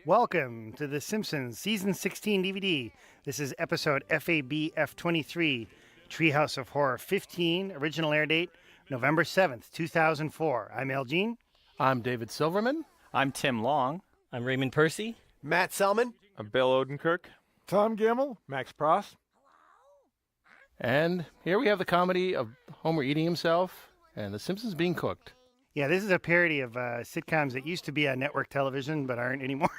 Welcome to the Simpsons Season 16 DVD. This is episode FABF23, Treehouse of Horror 15, original air date November 7th, 2004. I'm Elgene. I'm David Silverman. I'm Tim Long. I'm Raymond Persi. Matt Selman. I'm Bill Odenkirk. Tom Gammill. Max Pross. And here we have the comedy of Homer eating himself and The Simpsons being cooked. Yeah, this is a parody of sitcoms that used to be on network television but aren't anymore.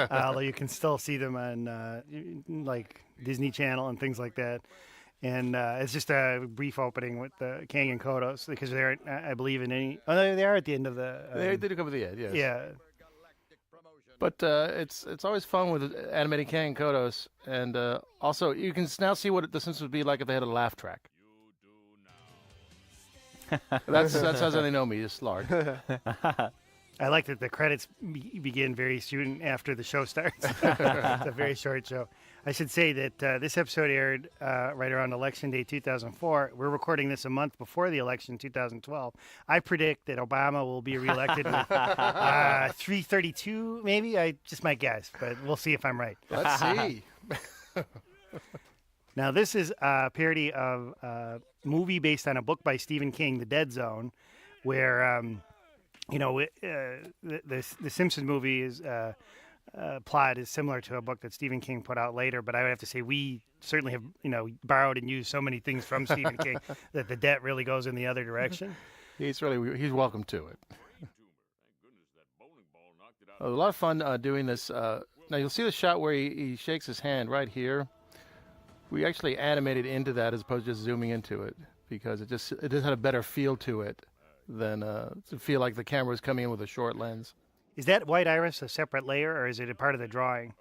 Although you can still see them on like Disney Channel and things like that. And it's just a brief opening with Kang and Kodos because they're, I believe, in any. Oh, they are at the end of the. They do come at the end, yes. Yeah. But it's always fun with animated Kang and Kodos, and also you can now see what The Simpsons would be like if they had a laugh track. That's how they know me, just Lark. I like that the credits begin very soon after the show starts. It's a very short show. I should say that this episode aired right around Election Day 2004. We're recording this a month before the election, 2012. I predict that Obama will be reelected with 332, maybe. I just might guess, but we'll see if I'm right. Let's see. Now, this is a parody of a movie based on a book by Stephen King, The Dead Zone, where, the Simpsons movie is plot is similar to a book that Stephen King put out later. But I would have to say we certainly have, borrowed and used so many things from Stephen King that the debt really goes in the other direction. He's welcome to it. A lot of fun doing this. Now you'll see the shot where he shakes his hand right here. We actually animated into that as opposed to just zooming into it because it just had a better feel to it than to feel like the camera was coming in with a short lens. Is that white iris a separate layer, or is it a part of the drawing?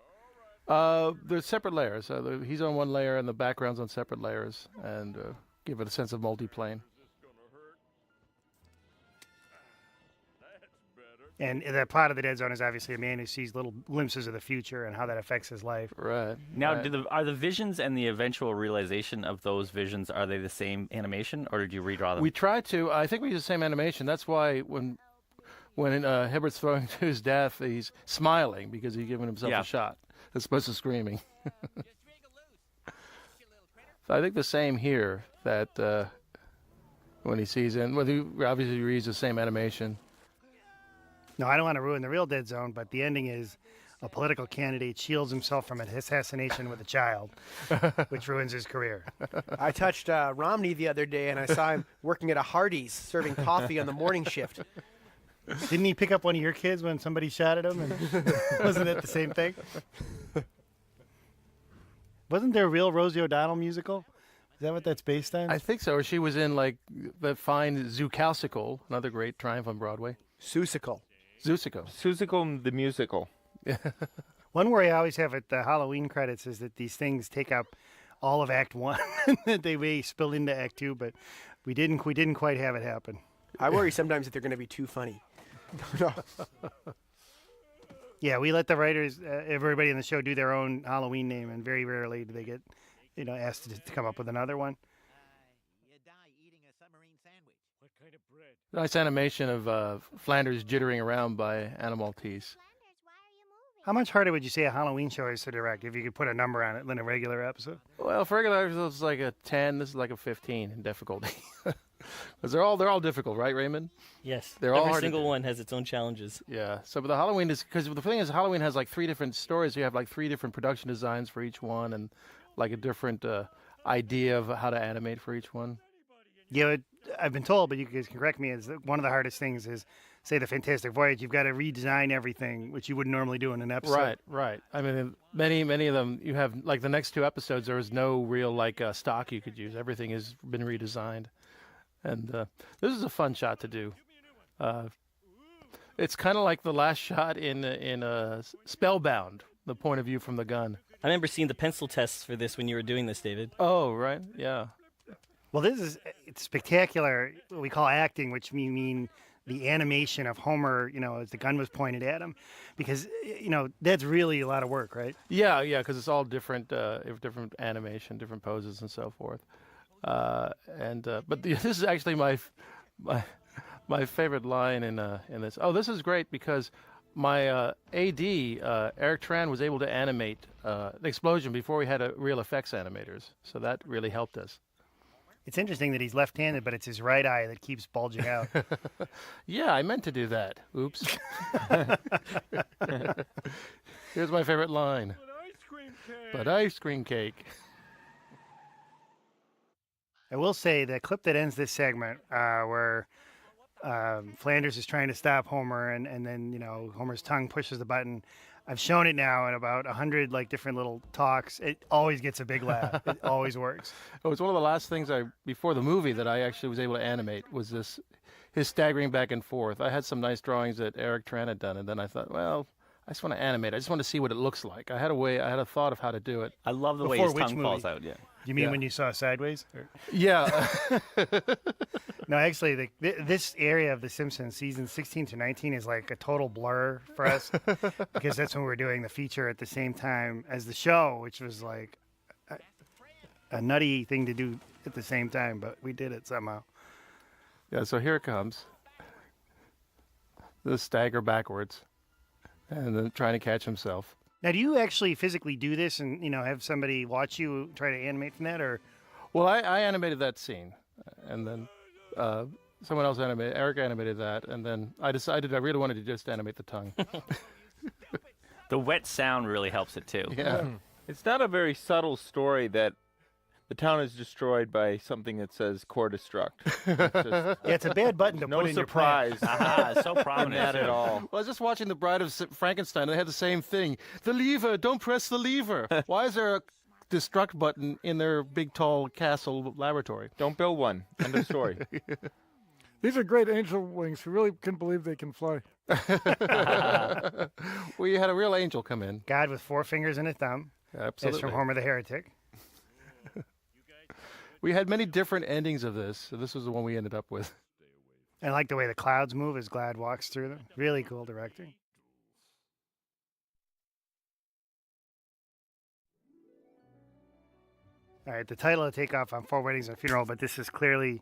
There's separate layers. He's on one layer and the background's on separate layers, and give it a sense of multiplane. And the plot of The Dead Zone is obviously a man who sees little glimpses of the future and how that affects his life. Right. Now, right. are the visions and the eventual realization of those visions, are they the same animation, or did you redraw them? We tried to. I think we use the same animation. That's why when Hibbert's throwing to his death, he's smiling because he's giving himself a shot as opposed to screaming. So I think the same here, that when he sees it, he obviously reads the same animation. No, I don't want to ruin the real Dead Zone, but the ending is a political candidate shields himself from an assassination with a child, which ruins his career. I touched Romney the other day, and I saw him working at a Hardee's serving coffee on the morning shift. Didn't he pick up one of your kids when somebody shot at him? And wasn't that the same thing? Wasn't there a real Rosie O'Donnell musical? Is that what that's based on? I think so. Or she was in like the fine Zoocalcicle, another great triumph on Broadway. Susical. Susical the musical. One worry I always have at the Halloween credits is that these things take up all of Act 1. That they may spill into Act 2, but we didn't quite have it happen. I worry sometimes that they're going to be too funny. No. Yeah, we let the writers, everybody in the show, do their own Halloween name, and very rarely do they get, asked to come up with another one. You die eating a submarine sandwich. What kind of bread? Nice animation of Flanders jittering around by Anna Maltese. How much harder would you say a Halloween show is to direct if you could put a number on it than a regular episode? Well, for regular episodes, it's like a 10. This is like a 15 in difficulty. Because they're all difficult, right, Raymond? Yes. They're all Every hard single one has its own challenges. Yeah. So, but the Halloween is, because the thing is, Halloween has like 3 different stories. You have like 3 different production designs for each one, and like a different idea of how to animate for each one. Yeah, I've been told, but you guys can correct me, is that one of the hardest things is, say, the Fantastic Voyage. You've got to redesign everything, which you wouldn't normally do in an episode. Right. I mean, many of them, you have, like the next 2 episodes, there is no real like stock you could use. Everything has been redesigned. And this is a fun shot to do. It's kind of like the last shot in Spellbound, the point of view from the gun. I remember seeing the pencil tests for this when you were doing this, David. Oh, right, yeah. Well, it's spectacular, what we call acting, which mean the animation of Homer, as the gun was pointed at him. Because, that's really a lot of work, right? Yeah, because it's all different animation, different poses and so forth. But this is actually my favorite line in this. Oh, this is great because my AD, Eric Tran, was able to animate the explosion before we had real effects animators. So that really helped us. It's interesting that he's left-handed, but it's his right eye that keeps bulging out. Yeah, I meant to do that. Oops. Here's my favorite line. But ice cream cake. I will say the clip that ends this segment, where Flanders is trying to stop Homer, and then Homer's tongue pushes the button. I've shown it now in about 100 different little talks. It always gets a big laugh. It always works. It was one of the last things before the movie that I actually was able to animate was his staggering back and forth. I had some nice drawings that Eric Tran had done, and then I thought, well, I just want to animate. I just want to see what it looks like. I had a thought of how to do it. I love the way Before his which tongue movie? falls out. Yeah. You mean Yeah. when you saw Sideways? Or- Yeah. No, actually, this area of The Simpsons, seasons 16 to 19, is like a total blur for us because that's when we were doing the feature at the same time as the show, which was like a nutty thing to do at the same time, but we did it somehow. Yeah, so here it comes. The stagger backwards and then trying to catch himself. Now, do you actually physically do this and have somebody watch you try to animate from that, or? Well, I animated that scene, and then someone else Eric animated that, and then I decided I really wanted to just animate the tongue. The wet sound really helps it too. Yeah. It's not a very subtle story that the town is destroyed by something that says core destruct. It's just Yeah, it's a bad button to no put in your plan. surprise Aha, so in prominent. that at too. all. Well, I was just watching The Bride of Frankenstein, and they had the same thing. The lever, don't press the lever. Why is there a destruct button in their big, tall castle laboratory? Don't build one. End of story. These are great angel wings. You really can believe they can fly. We had a real angel come in. God with 4 fingers and a thumb. That's Absolutely. from Homer the Heretic. We had many different endings of this, so this was the one we ended up with. I like the way the clouds move as Glad walks through them. Really cool directing. All right, the title of Takeoff on 4 Weddings and a Funeral, but this is clearly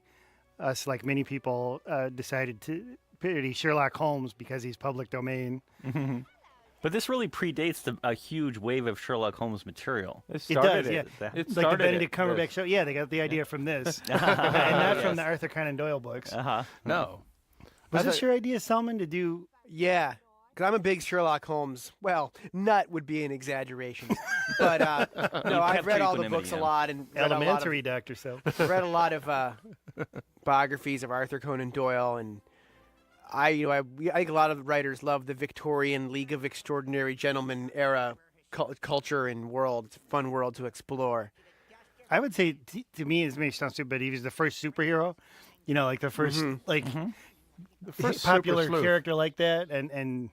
us, like many people, decided to parody Sherlock Holmes because he's public domain. But this really predates a huge wave of Sherlock It Holmes material. It started does, yeah. It Like the started Benedict it, Cumberbatch this. show. Yeah, they got the idea from this, and not from the Arthur Conan Doyle books. Uh-huh. No. Was I this thought- your idea, Selman, to do? Yeah, because I'm a big Sherlock Holmes. Well, nut would be an exaggeration, but no, I've kept read all the equanimity, books a yeah. lot and read Elementary, Dr. Sel. read a lot of biographies of Arthur Conan Doyle, and I think a lot of writers love the Victorian League of Extraordinary Gentlemen era culture and world. It's a fun world to explore. I would say, to me, this may sound stupid, but he was the first superhero. Like the first, The first popular super sleuth. character like that, and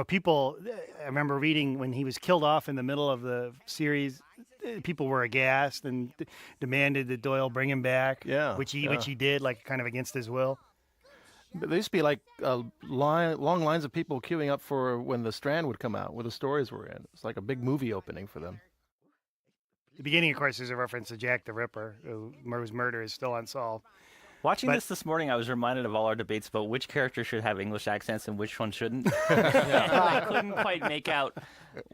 people. I remember reading when he was killed off in the middle of the series. People were aghast and demanded that Doyle bring him back. Yeah, which he yeah. did, like kind of against his will. There used to be like long lines of people queuing up for when the Strand would come out, where the stories were in. It's like a big movie opening for them. The beginning, of course, is a reference to Jack the Ripper, whose murder is still unsolved. Watching But- this morning, I was reminded of all our debates about which character should have English accents and which one shouldn't. I couldn't quite make out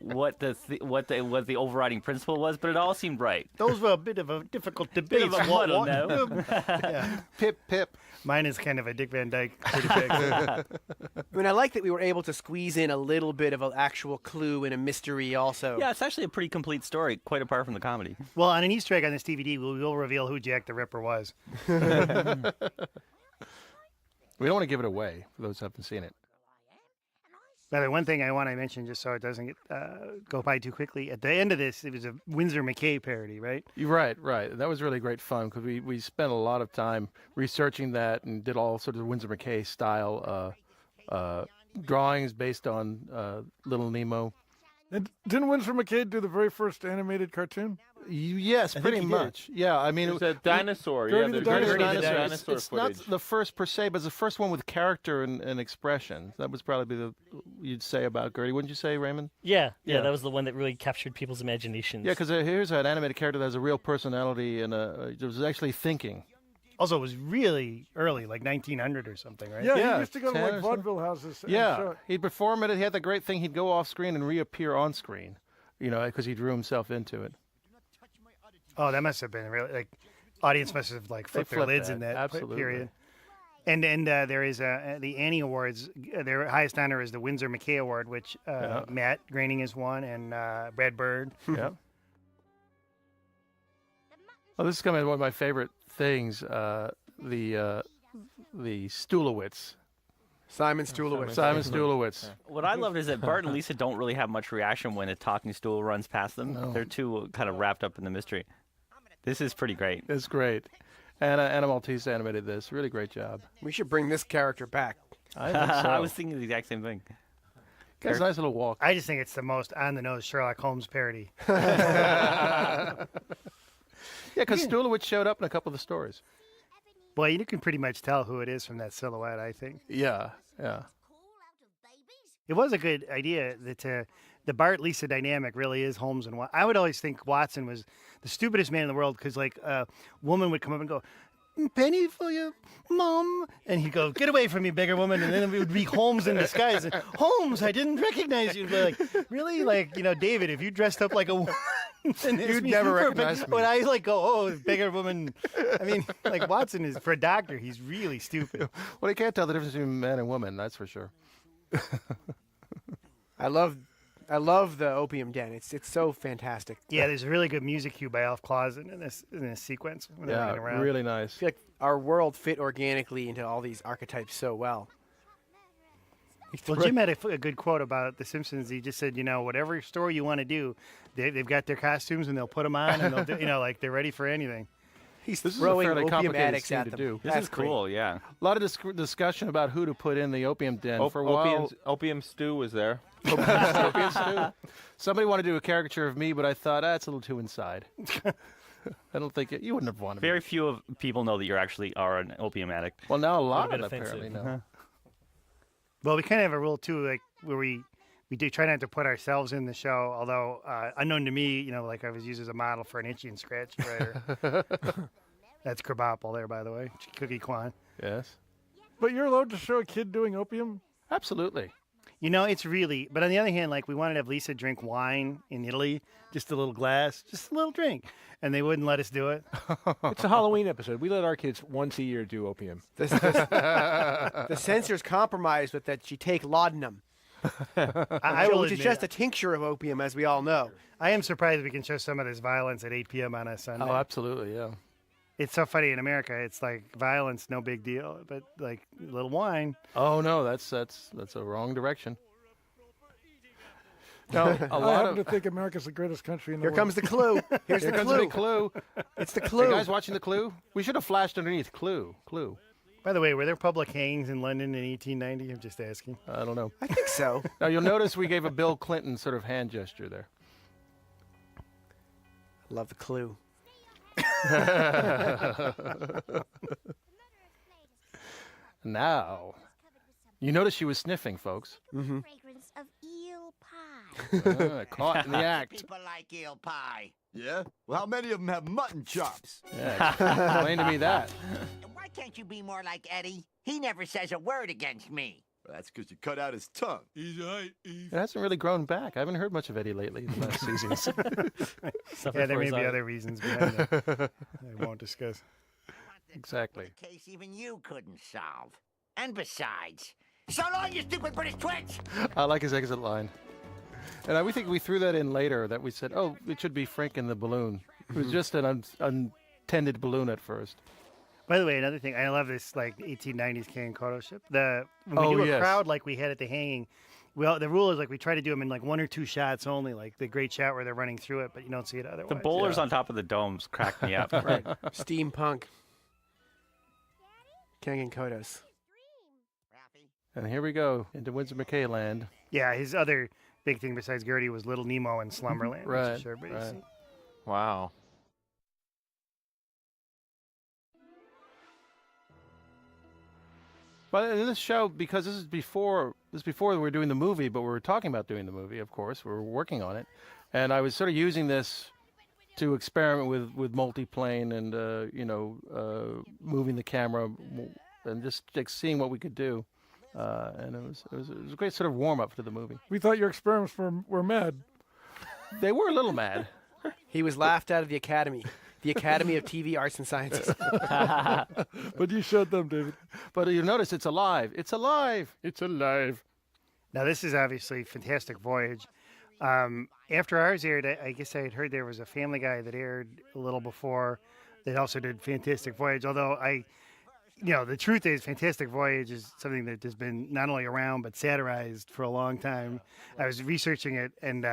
what the overriding principle was, but it all seemed right. Those were a bit of a difficult debate. of a muddle, no? Yeah. Pip, pip. Mine is kind of a Dick Van Dyke crucifix. I mean, I like that we were able to squeeze in a little bit of an actual clue and a mystery also. Yeah, it's actually a pretty complete story, quite apart from the comedy. Well, on an Easter egg on this DVD, we will reveal who Jack the Ripper was. We don't want to give it away for those who haven't seen it. By the way, one thing I want to mention, just so it doesn't go by too quickly, at the end of this, it was a Windsor McKay parody, right? You're right, right. That was really great fun because we spent a lot of time researching that and did all sorts of Windsor McKay style drawings based on Little Nemo. And didn't Winsor McCay do the very first animated cartoon? Yes, think pretty he did. much. Yeah, I mean, There's a dinosaur. Gertie Yeah, the there's dinosaur. Gertie the Gertie the dinosaur it's footage. not the first per se, but it's the first one with character and expression. That was probably the you'd say about Gertie, wouldn't you say, Raymond? Yeah, Yeah. that was the one that really captured people's imaginations. Yeah, because here's an animated character that has a real personality and was actually thinking. Also, it was really early, like 1900 or something, right? Yeah, Yeah, he used to go to 10 or like something. vaudeville houses. And Yeah, show it. he'd perform it. He had the great thing. He'd go off screen and reappear on screen, because he drew himself into it. Oh, that must have been really like audience must have like flipped their flipped lids that, in that absolutely. period. And there is the Annie Awards. Their highest honor is the Windsor McKay Award, which Matt Groening has won, and Brad Bird. Yeah. Well, this is coming one of my favorite things. The Stulowitz. Simon Stulowitz. Simon Stulowitz. What I loved is that Bart and Lisa don't really have much reaction when a talking stool runs past them. No. They're too kind of wrapped up in the mystery. This is pretty great. It's great. Anna Maltese animated this. Really great job. We should bring this character back. I think so. I was thinking the exact same thing. It's a nice little walk. I just think it's the most on the nose Sherlock Holmes parody. Yeah, because Stulowitz showed up in a couple of the stories. Boy, you can pretty much tell who it is from that silhouette, I think. Yeah, yeah. It was a good idea that the Bart Lisa dynamic really is Holmes and Watson. I would always think Watson was the stupidest man in the world because like a woman would come up and go, "Penny for you, Mom," and he'd go, "Get away from me, bigger woman," and then it would be Holmes in disguise. And, "Holmes, I didn't recognize you." But like, really, like David, if you dressed up like a woman, You'd never recognize me. When I like go, "Oh, bigger woman," I mean, like Watson is for a doctor, he's really stupid. Well, he can't tell the difference between man and woman, that's for sure. I love the Opium Den. It's so fantastic. Yeah, there's a really good music cue by Alf Clausen in this sequence. When they're running around. Really I nice. feel like our world fit organically into all these archetypes so well. Well, Jim had a good quote about The Simpsons. He just said, whatever story you want to do, they've got their costumes and they'll put them on and they'll do, like they're ready for anything. He's This is a throwing fairly opium complicated addicts scene at to them. do. This That's is cool, yeah. A lot of discussion about who to put in the opium den. For a while, Opium Stew was there. opium stew. Somebody wanted to do a caricature of me, but I thought that's a little too inside. I don't think you wouldn't have wanted me. Very few of people know that you actually are an opium addict. Well, now a lot bit of it offensive. apparently know. Well, we kind of have a rule, too, like where we do try not to put ourselves in the show, although unknown to me, like I was used as a model for an Itchy and Scratchy writer. That's Krabappel there, by the way. Cookie Kwan. Yes, But you're allowed to show a kid doing opium? absolutely. It's really, but on the other hand, like we wanted to have Lisa drink wine in Italy, just a little glass, just a little drink, and they wouldn't let us do it. It's a Halloween episode. We let our kids once a year do opium. The censors compromised with that she take laudanum, I will which is admit, just a tincture of opium, as we all know. I am surprised we can show some of this violence at 8 p.m. on a Sunday. Oh, absolutely, yeah. It's so funny in America. It's like violence, no big deal, but like a little wine. Oh no, that's a wrong direction. No, a I lot happen of to think America's the greatest country in the Here world. comes the clue. Here's here the comes clue. a big clue. It's the You clue. guys watching the clue? We should have flashed underneath clue. By the way, were there public hangings in London in 1890? I'm just asking. I don't know. I think so. Now you'll notice we gave a Bill Clinton sort of hand gesture there. Love the clue. Now, you notice she was sniffing, folks. Fragrance of eel pie. Caught in the act. People like eel pie. Yeah? Well, how many of them have mutton chops? Yeah, explain to me that. Why can't you be more like Eddie? He never says a word against me. Well, that's because you cut out his tongue. He's right. It hasn't really grown back. I haven't heard much of Eddie lately in the last seasons. Suffer Yeah, there for may his be art. other reasons behind that. I won't discuss. Exactly. A case even you couldn't solve. And besides, so long, you stupid British twitch! I like his exit line. And we think we threw that in later, that we said, oh, it should be Frank in the balloon. It was just an untended balloon at first. By the way, another thing, I love this like 1890s King Kodo ship. When we Oh, do a yes. crowd like we had at the hanging, the rule is like we try to do them in like 1 or 2 shots only, like the great shot where they're running through it, but you don't see it otherwise. The bowlers on top of the domes crack me up. Right. Steampunk. Kangen Kodos. And here we go into Windsor McKay land. Yeah, his other big thing besides Gertie was Little Nemo and Slumberland, Right, which I'm sure everybody's right. seen. Wow. But in this show, because this is before we were doing the movie, but we were talking about doing the movie, of course. We were working on it. And I was sort of using this to experiment with multiplane and moving the camera and just like seeing what we could do. And it was a great sort of warm up to the movie. We thought your experiments were mad. They were a little mad. He was laughed out of the Academy of TV Arts and Sciences. But you showed them, David. But you notice it's alive. It's alive. It's alive. Now, this is obviously Fantastic Voyage. After ours aired, I guess I had heard there was a Family Guy that aired a little before that also did Fantastic Voyage. Although the truth is Fantastic Voyage is something that has been not only around but satirized for a long time. I was researching it, and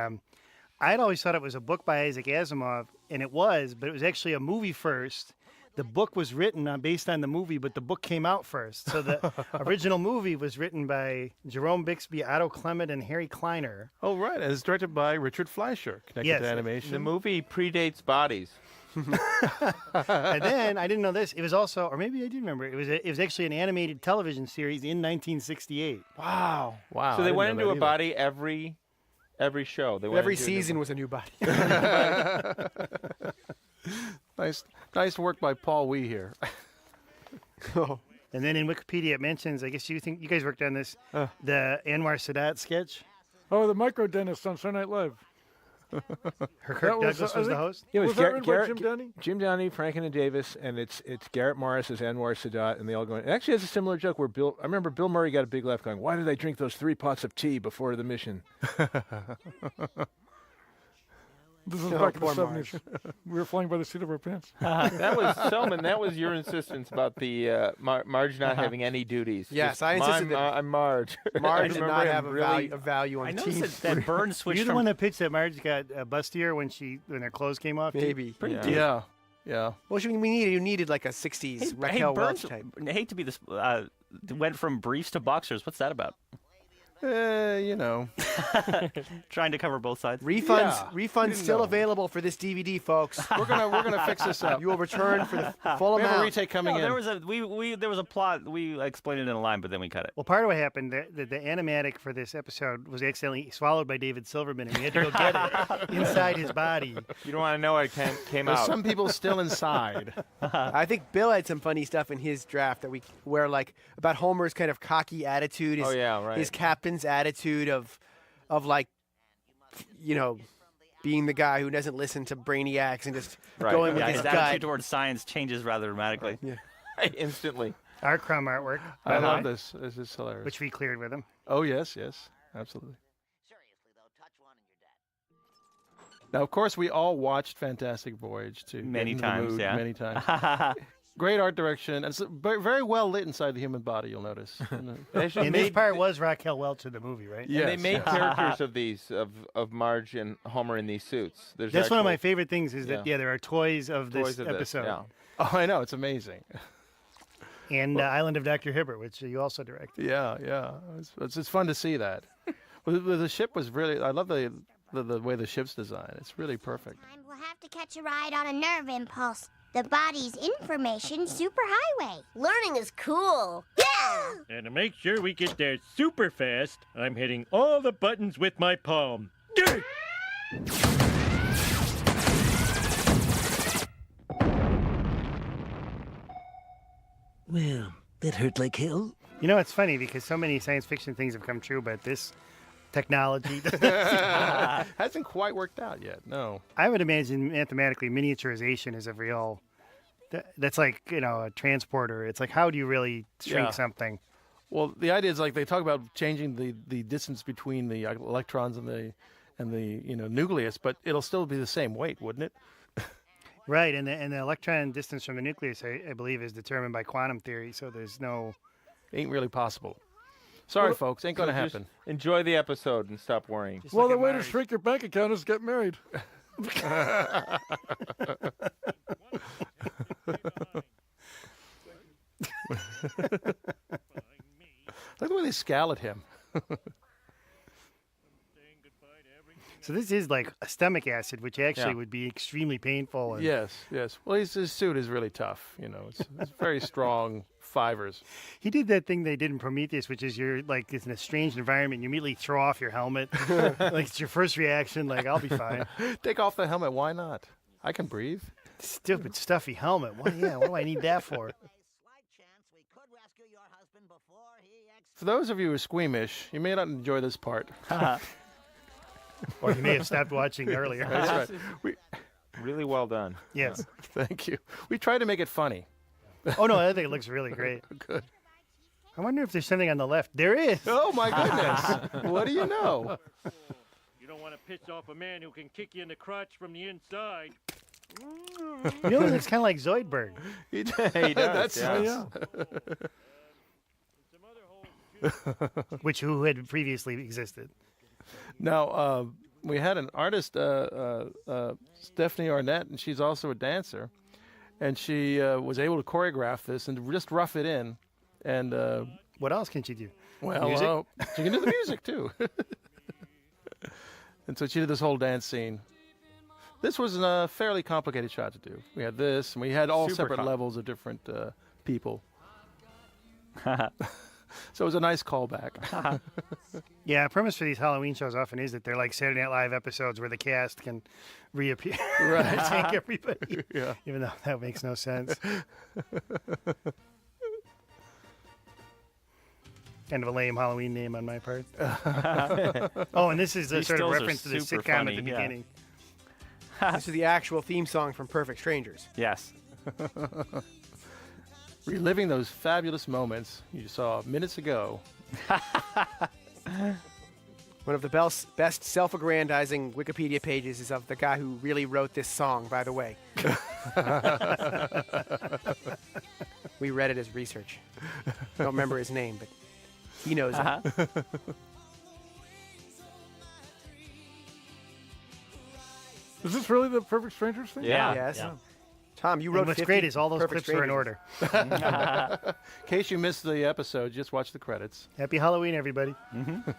I'd always thought it was a book by Isaac Asimov, and it was, but it was actually a movie first. The book was written based on the movie, but the book came out first. So the original movie was written by Jerome Bixby, Otto Clement, and Harry Kleiner. Oh, right. And it's directed by Richard Fleischer, connected to animation. The movie predates Bodies. And then, I didn't know this, it was also, or maybe I do remember, it was actually an animated television series in 1968. Wow. Wow. So they went into a either. body every show. Every season was a new body. Nice work by Paul Wee here. And then in Wikipedia it mentions, I guess you guys worked on this, the Anwar Sadat sketch. Oh, the micro dentist on Saturday Night Live. Kirk was, Douglas was the host. Yeah, it Was that written by Jim Downey? Jim Downey, Franken and Davis, and it's Garrett Morris as Anwar Sadat, and they all go. It actually has a similar joke where I remember Bill Murray got a big laugh going, "Why did I drink those 3 pots of tea before the mission?" This was Oh, back in the poor 70s. We were flying by the seat of our pants. That was Selman. That was your insistence about the Marge not having any duties. Yes, Just, I insisted that I'm Marge. Marge I did remember not him have really. a value on I the team. noticed that Burns switched You're the from one that pitched that Marge got bustier when their clothes came off? Maybe. pretty Yeah. deep. Yeah. Well, you needed like a 60s Raquel Burns, Welch type. I hate to be this. Went from briefs to boxers. What's that about? Trying to cover both sides. Refunds still available for this DVD, folks. We're gonna fix this up. You will return for the full We have a amount. retake coming in. There was a plot. We explained it in a line, but then we cut it. Well, part of what happened, the animatic for this episode was accidentally swallowed by David Silverman, and we had to go get it inside his body. You don't want to know what came There's out. some people still inside. I think Bill had some funny stuff in his draft where like about Homer's kind of cocky attitude, his captain's attitude of like being the guy who doesn't listen to brainiacs and just going with Yeah, his his gut. attitude towards science changes rather dramatically. Instantly. Our crumb artwork, I love this. This is hilarious. which we cleared with him. Oh, yes, absolutely. Seriously, though, touch one and you're dead. Now, of course, we all watched Fantastic Voyage too. Many times, yeah. Many times. Great art direction, and it's very well lit inside the human body. You'll notice. And this part was Raquel Welch in the movie, right? Yes, And they made characters of these of Marge and Homer in these suits. There's That's one of my actual favorite things is that there are toys of this toys of episode. yeah. Oh, I know. It's amazing. And Island of Dr. Hibbert, which you also directed. Yeah. It's fun to see that. The ship was really. I love the way the ship's designed. It's really perfect. We'll have to catch a ride on a nerve impulse. The body's information superhighway. Learning is cool. Yeah! And to make sure we get there super fast, I'm hitting all the buttons with my palm. Well, that hurt like hell. You know, it's funny because so many science fiction things have come true, but this technology hasn't quite worked out yet. No. I would imagine mathematically miniaturization is a real. That's like a transporter. It's like, how do you really shrink something? Well, the idea is like they talk about changing the distance between the electrons and the nucleus, but it'll still be the same weight, wouldn't it? Right, and the electron distance from the nucleus, I believe, is determined by quantum theory. So there's no. Ain't really possible. Sorry, folks, ain't gonna happen. Enjoy the episode and stop worrying. Well, the way to shrink your bank account is get married. Look at the way they scowl at him. So this is like a stomach acid, which actually would be extremely painful. And Yes. Well, his suit is really tough. It's very strong fibers. He did that thing they did in Prometheus, which is it's in a strange environment. You immediately throw off your helmet. Like it's your first reaction. Like, I'll be fine. Take off the helmet. Why not? I can breathe. Stupid stuffy helmet. What do I need that for? For those of you who are squeamish, you may not enjoy this part. Or you may have stopped watching earlier. That's right. Really well done. Yes. Thank you. We tried to make it funny. Oh, no, I think it looks really great. Good. I wonder if there's something on the left. There is. Oh, my goodness. What do you know? You don't want to piss off a man who can kick you in the crotch from the inside. You know, it looks kind of like Zoidberg. He does. That's yeah. Who had previously existed. Now, we had an artist, Stephanie Arnett, and she's also a dancer. And she was able to choreograph this and just rough it in. And what else can she do? Well, she can do the music, too. And so she did this whole dance scene. This was a fairly complicated shot to do. We had this, and we had all separate levels of different people. So it was a nice callback. Yeah, premise for these Halloween shows often is that they're like Saturday Night Live episodes where the cast can reappear and take everybody. Yeah. Even though that makes no sense. Kind of a lame Halloween name on my part. Oh, and this is a sort of reference to the sitcom at the beginning. This is the actual theme song from Perfect Strangers. Yes. Reliving those fabulous moments you saw minutes ago. One of the best self-aggrandizing Wikipedia pages is of the guy who really wrote this song, by the way. We read it as research. Don't remember his name, but he knows it. Is this really the Perfect Strangers thing? Yeah. Yes. Yeah. Tom, you And wrote what's 50 great is all those Perfect clips are in Strangers. order. In case you missed the episode, just watch the credits. Happy Halloween, everybody. Mm-hmm.